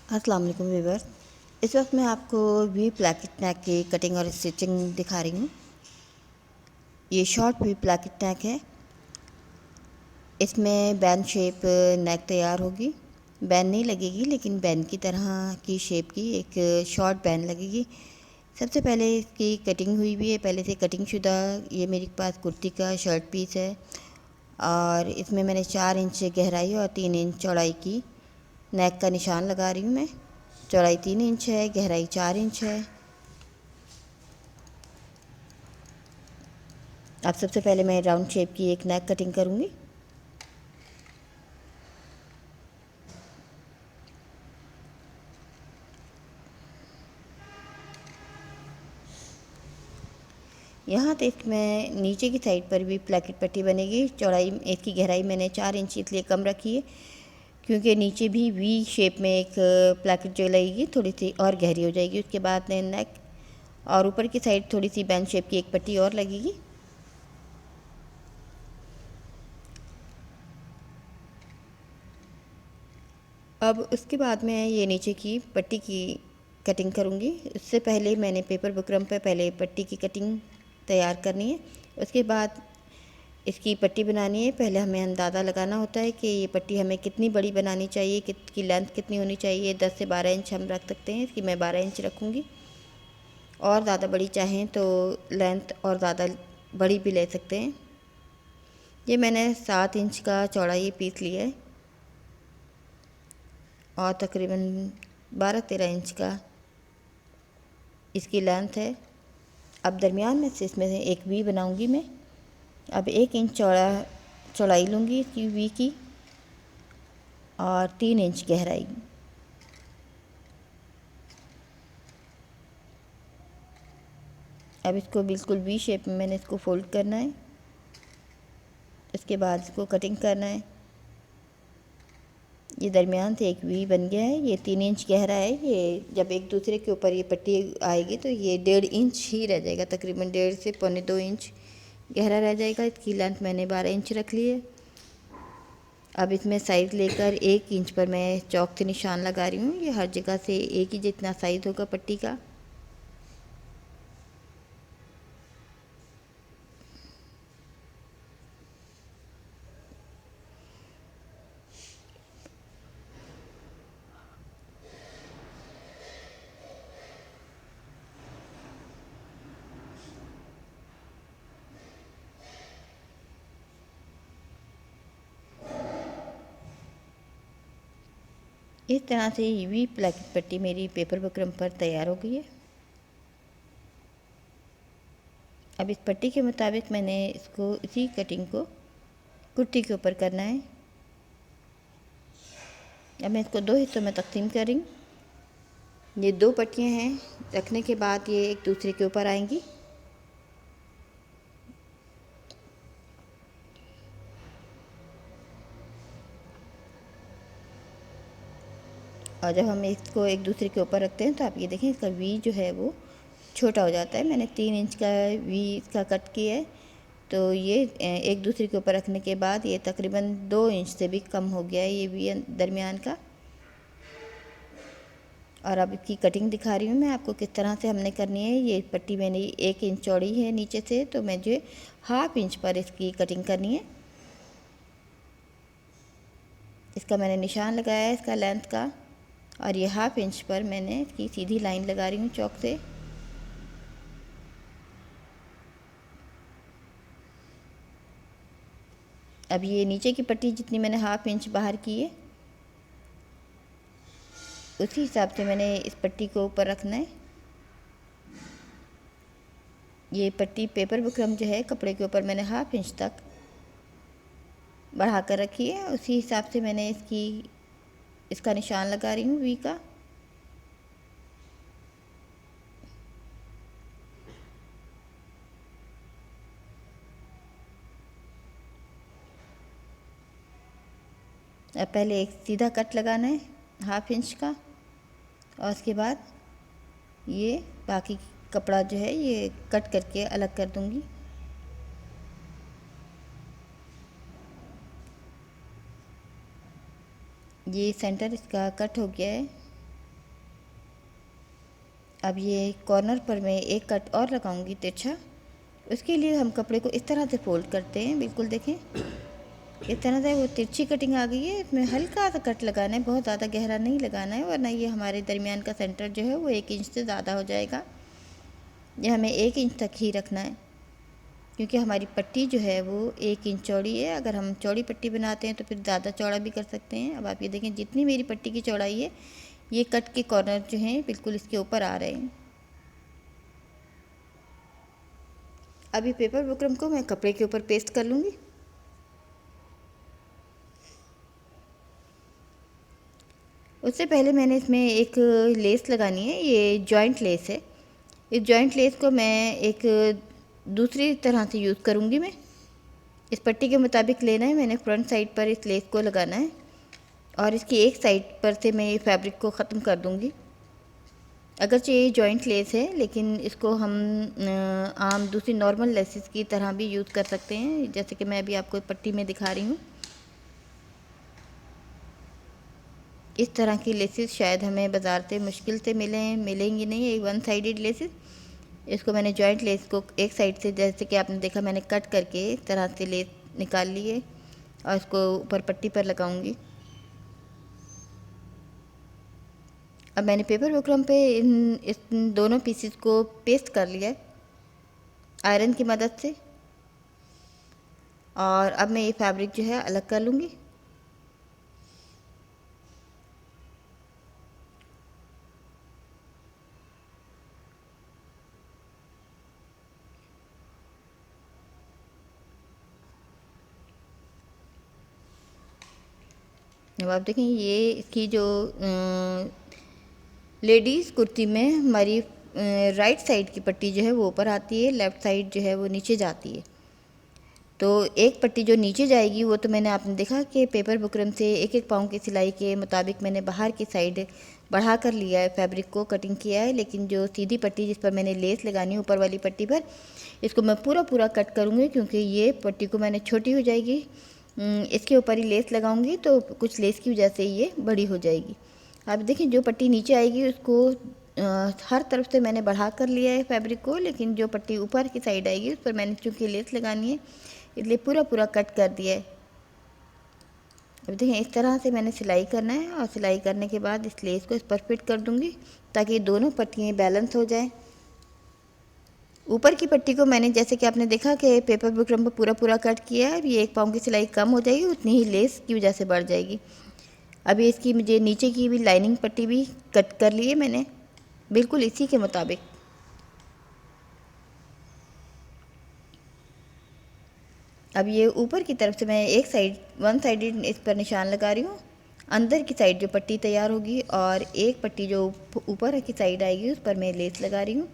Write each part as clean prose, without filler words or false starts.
अस्सलाम वालेकुम व्यूअर्स। इस वक्त मैं आपको वी प्लैकेट नेक की कटिंग और स्टिचिंग दिखा रही हूँ। ये शॉर्ट वी प्लैकेट नेक है। इसमें बैन शेप नेक तैयार होगी। बैन नहीं लगेगी लेकिन बैन की तरह की शेप की एक शॉर्ट बैन लगेगी। सबसे पहले इसकी कटिंग हुई हुई है, पहले से कटिंग शुदा। ये मेरे पास कुर्ती का शर्ट पीस है और इसमें मैंने 4 इंच गहराई और 3 इंच चौड़ाई की नेक का निशान लगा रही हूँ मैं। चौड़ाई 3 इंच है, गहराई 4 इंच है। अब सबसे पहले मैं राउंड शेप की एक नेक कटिंग करूँगी। यहाँ तो इसमें नीचे की साइड पर भी प्लैकेट पट्टी बनेगी। चौड़ाई इसकी गहराई मैंने 4 इंच इसलिए कम रखी है क्योंकि नीचे भी वी शेप में एक प्लैकेट जो लगेगी थोड़ी सी और गहरी हो जाएगी। उसके बाद नेक और ऊपर की साइड थोड़ी सी बैन शेप की एक पट्टी और लगेगी। अब उसके बाद मैं ये नीचे की पट्टी की कटिंग करूँगी। उससे पहले मैंने पेपर बुकरम पर पहले पट्टी की कटिंग तैयार करनी है। उसके बाद इसकी पट्टी बनानी है। पहले हमें अंदाज़ा लगाना होता है कि ये पट्टी हमें कितनी बड़ी बनानी चाहिए, कितनी लेंथ कितनी होनी चाहिए। 10 से 12 इंच हम रख सकते हैं। इसकी मैं 12 इंच रखूँगी और ज़्यादा बड़ी चाहें तो लेंथ और ज़्यादा बड़ी भी ले सकते हैं। ये मैंने 7 इंच का चौड़ा ये पीस लिया है और तकरीबन 12-13 इंच का इसकी लेंथ है। अब दरमियान में से इसमें से एक वी बनाऊंगी मैं। अब 1 इंच चौड़ाई लूँगी इसकी वी की और 3 इंच गहराई। अब इसको बिल्कुल वी शेप में मैंने इसको फोल्ड करना है। इसके बाद इसको कटिंग करना है। ये दरमियान से एक वी बन गया है। ये 3 इंच गहरा है। ये जब एक दूसरे के ऊपर ये पट्टी आएगी तो ये 1.5 इंच ही रह जाएगा, तकरीबन 1.5 से 1.25 इंच गहरा रह जाएगा। इसकी लेंथ मैंने 12 इंच रख ली है। अब इसमें साइज़ लेकर 1 इंच पर मैं चौक से निशान लगा रही हूँ। ये हर जगह से एक ही जितना साइज़ होगा पट्टी का। इस तरह से वी प्लैकेट पट्टी मेरी पेपर बुकरम पर तैयार हो गई है। अब इस पट्टी के मुताबिक मैंने इसको इसी कटिंग को कुर्ती के ऊपर करना है। अब मैं इसको 2 हिस्सों में तकसीम कर रही हूँ। ये 2 पट्टियाँ हैं, रखने के बाद ये एक दूसरे के ऊपर आएंगी। और जब हम इसको एक दूसरे के ऊपर रखते हैं तो आप ये देखें इसका वी जो है वो छोटा हो जाता है। मैंने 3 इंच का वी इसका कट किया है तो ये एक दूसरे के ऊपर रखने के बाद ये तकरीबन 2 इंच से भी कम हो गया है ये वी दरमियान का। और अब इसकी कटिंग दिखा रही हूँ मैं आपको किस तरह से हमने करनी है। ये पट्टी मैंने 1 इंच चौड़ी है नीचे से, तो मुझे 1/2 इंच पर इसकी कटिंग करनी है। इसका मैंने निशान लगाया है इसका लेंथ का और ये 1/2 इंच पर मैंने इसकी सीधी लाइन लगा रही हूँ चौक से। अब ये नीचे की पट्टी जितनी मैंने 1/2 इंच बाहर की है उसी हिसाब से मैंने इस पट्टी को ऊपर रखना है। ये पट्टी पेपर बुकरम जो है कपड़े के ऊपर मैंने 1/2 इंच तक बढ़ा कर रखी है। उसी हिसाब से मैंने इसका निशान लगा रही हूँ वी का। अब पहले एक सीधा कट लगाना है 1/2 इंच का और उसके बाद ये बाकी कपड़ा जो है ये कट करके अलग कर दूँगी। ये सेंटर इसका कट हो गया है। अब ये कॉर्नर पर मैं एक कट और लगाऊंगी तिरछा। उसके लिए हम कपड़े को इस तरह से फोल्ड करते हैं, बिल्कुल देखें इस तरह से वो तिरछी कटिंग आ गई है। इसमें हल्का सा कट लगाना है, बहुत ज़्यादा गहरा नहीं लगाना है, वरना ये हमारे दरमियान का सेंटर जो है वो 1 इंच से ज़्यादा हो जाएगा। ये हमें 1 इंच तक ही रखना है, क्योंकि हमारी पट्टी जो है वो 1 इंच चौड़ी है। अगर हम चौड़ी पट्टी बनाते हैं तो फिर ज़्यादा चौड़ा भी कर सकते हैं। अब आप ये देखें जितनी मेरी पट्टी की चौड़ाई है, ये कट के कॉर्नर जो हैं बिल्कुल इसके ऊपर आ रहे हैं। अभी पेपर बुकरम को मैं कपड़े के ऊपर पेस्ट कर लूँगी। उससे पहले मैंने इसमें एक लेस लगानी है, ये जॉइंट लेस है। इस जॉइंट लेस को मैं एक दूसरी तरह से यूज़ करूँगी। मैं इस पट्टी के मुताबिक लेना है, मैंने फ्रंट साइड पर इस लेस को लगाना है और इसकी एक साइड पर से मैं ये फैब्रिक को ख़त्म कर दूँगी। अगरचे ये जॉइंट लेस है, लेकिन इसको हम आम दूसरी नॉर्मल लेसेस की तरह भी यूज़ कर सकते हैं, जैसे कि मैं अभी आपको पट्टी में दिखा रही हूँ। इस तरह की लेसेस शायद हमें बाज़ार से मुश्किल से मिलेंगी नहीं, एक वन साइडेड लेसेस। इसको मैंने जॉइंट लेस को एक साइड से, जैसे कि आपने देखा, मैंने कट करके इस तरह से लेस निकाल ली है और इसको ऊपर पट्टी पर लगाऊंगी। अब मैंने पेपर बुकरम पे इस दोनों पीसेस को पेस्ट कर लिया है आयरन की मदद से, और अब मैं ये फैब्रिक जो है अलग कर लूँगी। अब आप देखें ये इसकी जो लेडीज़ कुर्ती में हमारी राइट साइड की पट्टी जो है वो ऊपर आती है, लेफ़्ट साइड जो है वो नीचे जाती है। तो एक पट्टी जो नीचे जाएगी वो तो मैंने आपने देखा कि पेपर बुकरम से 1-1 पाँव की सिलाई के मुताबिक मैंने बाहर की साइड बढ़ा कर लिया है, फैब्रिक को कटिंग किया है। लेकिन जो सीधी पट्टी जिस पर मैंने लेस लगानी है ऊपर वाली पट्टी पर, इसको मैं पूरा कट करूँगी, क्योंकि ये पट्टी को मैंने छोटी हो जाएगी, इसके ऊपर ही लेस लगाऊंगी तो कुछ लेस की वजह से ये बड़ी हो जाएगी। आप देखिए जो पट्टी नीचे आएगी उसको हर तरफ से मैंने बढ़ा कर लिया है फैब्रिक को, लेकिन जो पट्टी ऊपर की साइड आएगी उस पर मैंने चूँकि लेस लगानी है इसलिए पूरा कट कर दिया है। अब देखें इस तरह से मैंने सिलाई करना है, और सिलाई करने के बाद इस लेस को इस पर फिट कर दूँगी ताकि दोनों पट्टियाँ बैलेंस हो जाएँ। ऊपर की पट्टी को मैंने, जैसे कि आपने देखा कि पेपर बुकरम पर पूरा कट किया है। अब ये 1 पाँव की सिलाई कम हो जाएगी, उतनी ही लेस की वजह से बढ़ जाएगी। अभी इसकी मुझे नीचे की भी लाइनिंग पट्टी भी कट कर ली है मैंने, बिल्कुल इसी के मुताबिक। अब ये ऊपर की तरफ से मैं वन साइडेड इस पर निशान लगा रही हूँ। अंदर की साइड जो पट्टी तैयार होगी और एक पट्टी जो ऊपर की साइड आएगी उस पर मैं लेस लगा रही हूँ।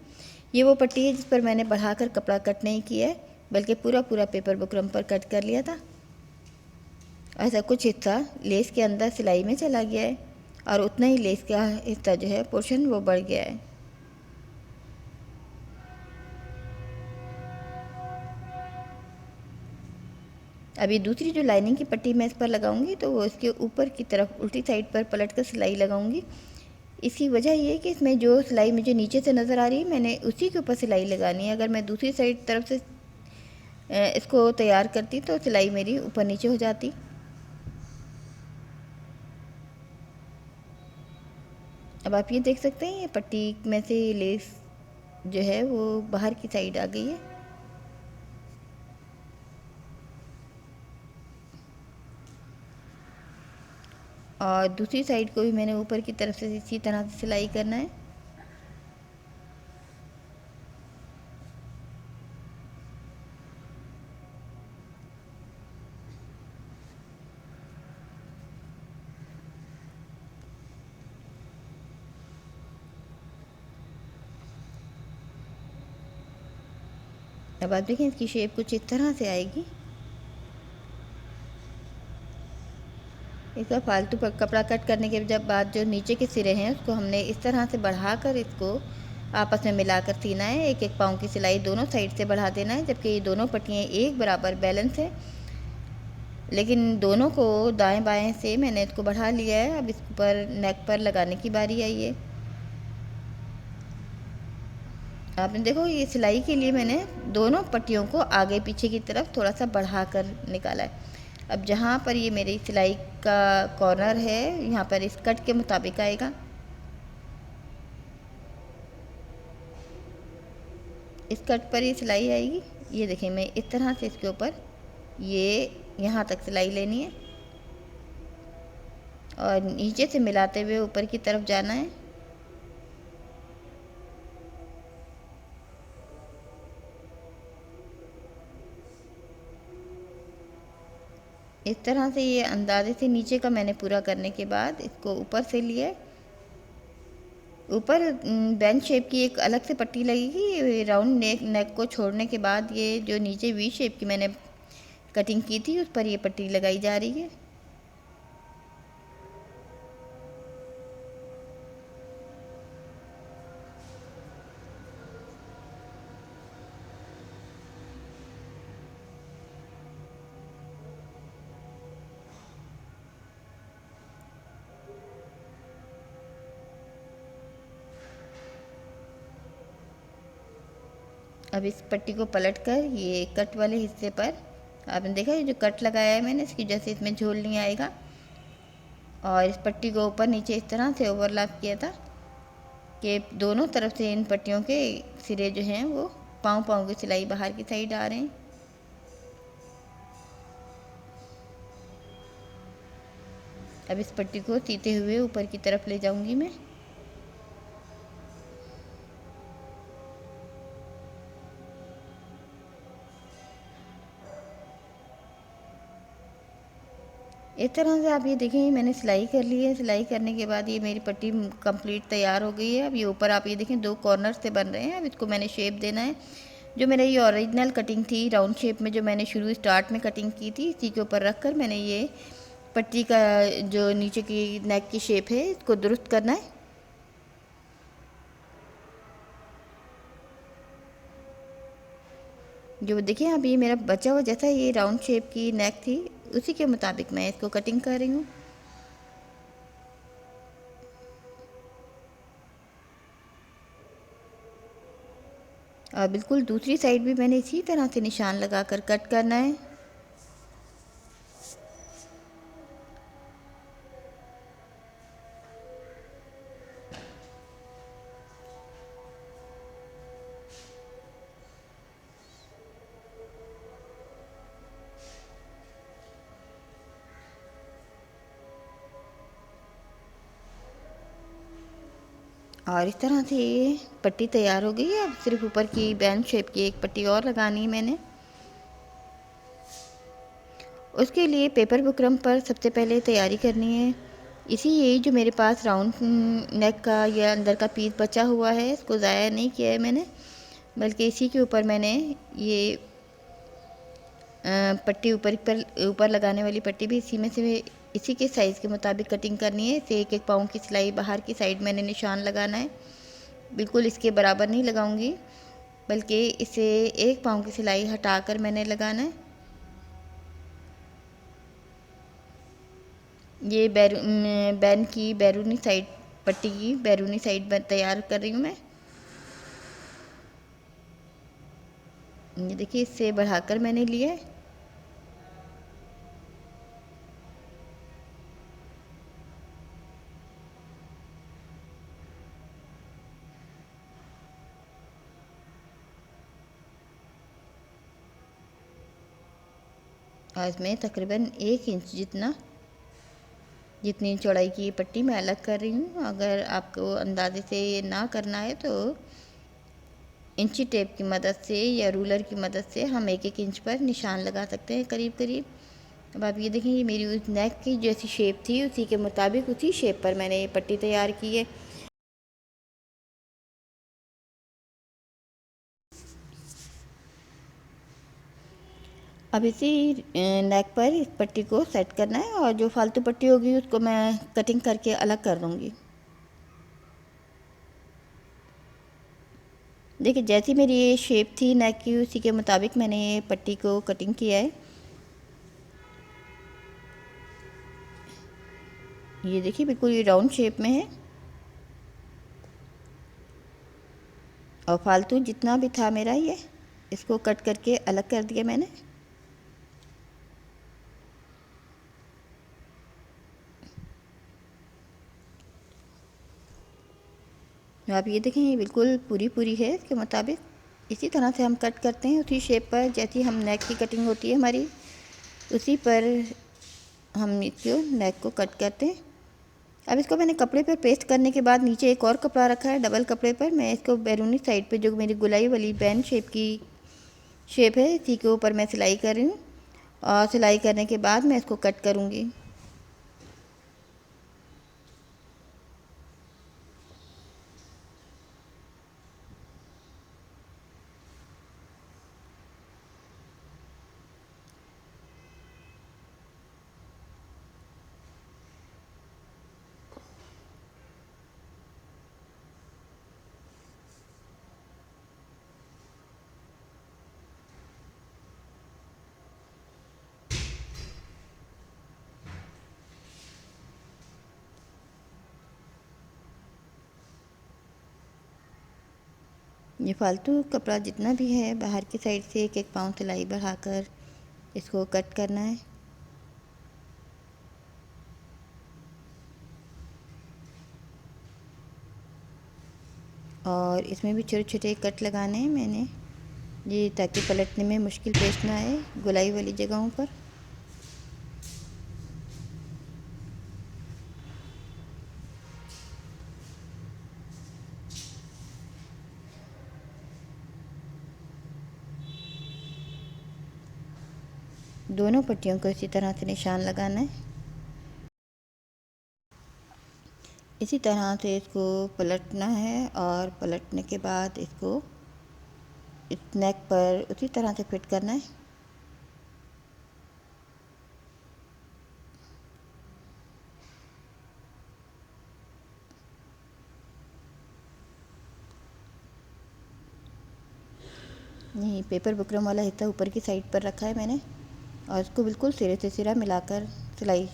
ये वो पट्टी है जिस पर मैंने बढ़ाकर कपड़ा कट नहीं किया है, बल्कि पूरा पेपर बुकरम पर कट कर लिया था। ऐसा कुछ हिस्सा लेस के अंदर सिलाई में चला गया है और उतना ही लेस का हिस्सा जो है पोर्शन वो बढ़ गया है। अभी दूसरी जो लाइनिंग की पट्टी मैं इस पर लगाऊंगी तो वो इसके ऊपर की तरफ उल्टी साइड पर पलट कर सिलाई लगाऊंगी। इसकी वजह ये है कि इसमें जो सिलाई मुझे नीचे से नज़र आ रही है मैंने उसी के ऊपर सिलाई लगानी है। अगर मैं दूसरी साइड तरफ से इसको तैयार करती तो सिलाई मेरी ऊपर नीचे हो जाती। अब आप ये देख सकते हैं ये पट्टी में से लेस जो है वो बाहर की साइड आ गई है। और दूसरी साइड को भी मैंने ऊपर की तरफ से इसी तरह से सिलाई करना है। अब आप देखें इसकी शेप कुछ इस तरह से आएगी। इसका फालतू पर कपड़ा कट करने के जब बाद जो नीचे के सिरे हैं उसको हमने इस तरह से बढ़ाकर इसको आपस में मिलाकर सीना है। 1-1 पाँव की सिलाई दोनों साइड से बढ़ा देना है, जबकि ये दोनों पट्टियाँ एक बराबर बैलेंस है, लेकिन दोनों को दाएं बाएं से मैंने इसको बढ़ा लिया है। अब इस पर नेक पर लगाने की बारी आई है। आपने देखो ये सिलाई के लिए मैंने दोनों पट्टियों को आगे पीछे की तरफ थोड़ा सा बढ़ा कर निकाला है। अब जहाँ पर ये मेरी सिलाई का कॉर्नर है यहाँ पर इस कट के मुताबिक आएगा। इस कट पर ये सिलाई आएगी। ये देखें, मैं इस तरह से इसके ऊपर ये यहाँ तक सिलाई लेनी है और नीचे से मिलाते हुए ऊपर की तरफ जाना है। इस तरह से ये अंदाजे से नीचे का मैंने पूरा करने के बाद इसको ऊपर से लिया। ऊपर बेंच शेप की एक अलग से पट्टी लगेगी। राउंड नेक को छोड़ने के बाद ये जो नीचे वी शेप की मैंने कटिंग की थी उस पर ये पट्टी लगाई जा रही है। अब इस पट्टी को पलट कर ये कट वाले हिस्से पर आपने देखा ये जो कट लगाया है मैंने, इसकी जैसे इसमें झोल नहीं आएगा। और इस पट्टी को ऊपर नीचे इस तरह से ओवरलैप किया था कि दोनों तरफ से इन पट्टियों के सिरे जो हैं वो पाँव पाँव की सिलाई बाहर की साइड आ रहे हैं। अब इस पट्टी को सीते हुए ऊपर की तरफ ले जाऊंगी मैं। इस तरह से आप ये देखें मैंने सिलाई कर ली है। सिलाई करने के बाद ये मेरी पट्टी कंप्लीट तैयार हो गई है। अब ये ऊपर आप ये देखें दो कॉर्नर से बन रहे हैं। अब इसको मैंने शेप देना है। जो मेरा ये ओरिजिनल कटिंग थी राउंड शेप में जो मैंने शुरू स्टार्ट में कटिंग की थी, इसी के ऊपर रख कर मैंने ये पट्टी का जो नीचे की नेक की शेप है इसको दुरुस्त करना है। जो देखिए अभी ये मेरा बचा हुआ जैसा ये राउंड शेप की नेक थी उसी के मुताबिक मैं इसको कटिंग कर रही हूँ। और बिल्कुल दूसरी साइड भी मैंने इसी तरह से निशान लगाकर कट करना है। और इस तरह से ये पट्टी तैयार हो गई है। अब सिर्फ ऊपर की बैंड शेप की एक पट्टी और लगानी है मैंने। उसके लिए पेपर बुकरम पर सबसे पहले तैयारी करनी है। इसी ये जो मेरे पास राउंड नेक का या अंदर का पीस बचा हुआ है इसको ज़ाया नहीं किया है मैंने, बल्कि इसी के ऊपर मैंने ये पट्टी ऊपर लगाने वाली पट्टी भी इसी में से इसी के साइज़ के मुताबिक कटिंग करनी है। इसे एक एक पाँव की सिलाई बाहर की साइड मैंने निशान लगाना है। बिल्कुल इसके बराबर नहीं लगाऊंगी, बल्कि इसे एक पाँव की सिलाई हटाकर मैंने लगाना है। ये बैन की बैरूनी साइड पट्टी की बैरूनी साइड तैयार कर रही हूँ मैं। ये देखिए इससे बढ़ाकर मैंने लिया है। आज मैं तकरीबन 1 इंच जितनी चौड़ाई की पट्टी मैं अलग कर रही हूँ। अगर आपको अंदाजे से ये ना करना है तो इंची टेप की मदद से या रूलर की मदद से हम एक एक इंच पर निशान लगा सकते हैं करीब करीब। अब आप ये देखें ये मेरी उस नेक की जैसी शेप थी उसी के मुताबिक उसी शेप पर मैंने ये पट्टी तैयार की है। अब इसी नेक पर इस पट्टी को सेट करना है और जो फालतू पट्टी होगी उसको मैं कटिंग करके अलग कर दूँगी। देखिए जैसी मेरी ये शेप थी नेक की उसी के मुताबिक मैंने ये पट्टी को कटिंग किया है। ये देखिए बिल्कुल ये राउंड शेप में है। और फालतू जितना भी था मेरा ये इसको कट करके अलग कर दिया मैंने। आप ये देखें ये बिल्कुल पूरी पूरी है इसके मुताबिक। इसी तरह से हम कट करते हैं उसी शेप पर, जैसी हम नेक की कटिंग होती है हमारी उसी पर हम इसको नेक को कट करते हैं। अब इसको मैंने कपड़े पर पेस्ट करने के बाद नीचे एक और कपड़ा रखा है डबल कपड़े पर। मैं इसको बैरूनी साइड पे जो मेरी गुलाई वाली बैन शेप की शेप है इसी के ऊपर मैं सिलाई कर रही हूँ और सिलाई करने के बाद मैं इसको कट करूँगी। ये फालतू कपड़ा जितना भी है बाहर की साइड से एक एक पाँव सिलाई बढ़ाकर इसको कट करना है। और इसमें भी छोटे छोटे कट लगाने हैं मैंने, ये ताकि पलटने में मुश्किल पेश ना आए गुलाई वाली जगहों पर। दोनों पट्टियों को इसी तरह से निशान लगाना है। इसी तरह से इसको पलटना है और पलटने के बाद इसको इस नेक पर उसी तरह से फिट करना है। ये पेपर बुकरम वाला हिस्सा ऊपर की साइड पर रखा है मैंने और इसको बिल्कुल सिरे से सिरा मिलाकर सिलाई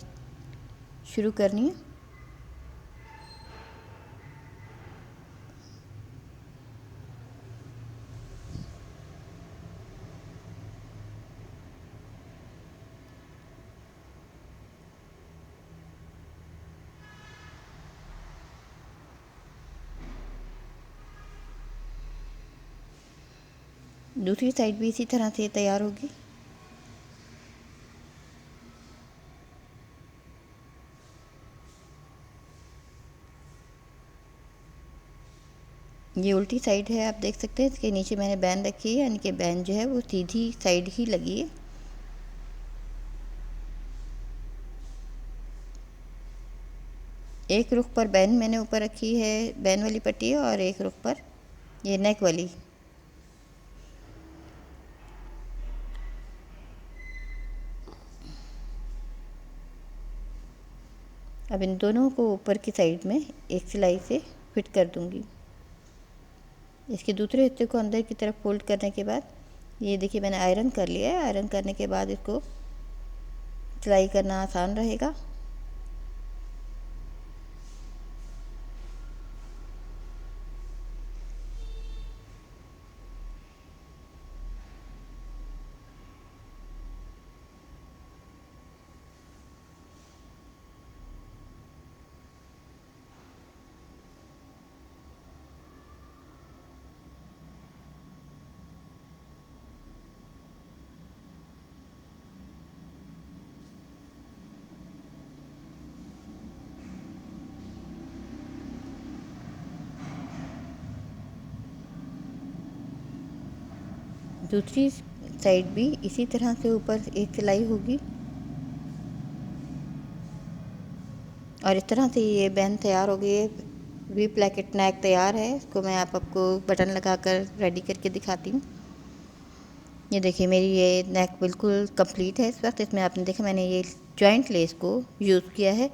शुरू करनी है। दूसरी साइड भी इसी तरह से तैयार होगी। ये उल्टी साइड है, आप देख सकते हैं इसके नीचे मैंने बैन रखी है, यानी कि बैन जो है वो सीधी साइड ही लगी है। एक रुख पर बैन मैंने ऊपर रखी है, बैन वाली पट्टी है, और एक रुख पर ये नेक वाली। अब इन दोनों को ऊपर की साइड में एक सिलाई से फिट कर दूंगी। इसके दूसरे हिस्से को अंदर की तरफ फोल्ड करने के बाद ये देखिए मैंने आयरन कर लिया है। आयरन करने के बाद इसको सिलाई करना आसान रहेगा। दूसरी साइड भी इसी तरह से ऊपर एक सिलाई होगी और इस तरह से ये बैन तैयार हो गई है। वी प्लैकेट नेक तैयार है। इसको मैं आपको बटन लगाकर रेडी करके दिखाती हूँ। ये देखिए मेरी ये नेक बिल्कुल कंप्लीट है इस वक्त। इसमें आपने देखा मैंने ये जॉइंट लेस को यूज़ किया है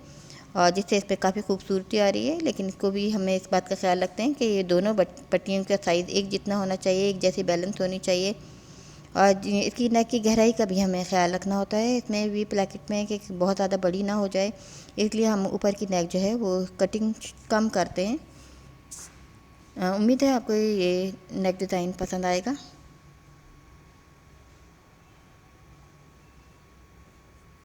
और जिससे इस पर काफ़ी खूबसूरती आ रही है। लेकिन इसको भी हमें इस बात का ख्याल रखते हैं कि ये दोनों पट्टियों का साइज़ एक जितना होना चाहिए, एक जैसी बैलेंस होनी चाहिए। और इसकी नेक की गहराई का भी हमें ख्याल रखना होता है इसमें भी प्लैकेट में कि बहुत ज़्यादा बड़ी ना हो जाए, इसलिए हम ऊपर की नेक जो है वो कटिंग कम करते हैं। उम्मीद है आपको ये नेक डिज़ाइन पसंद आएगा।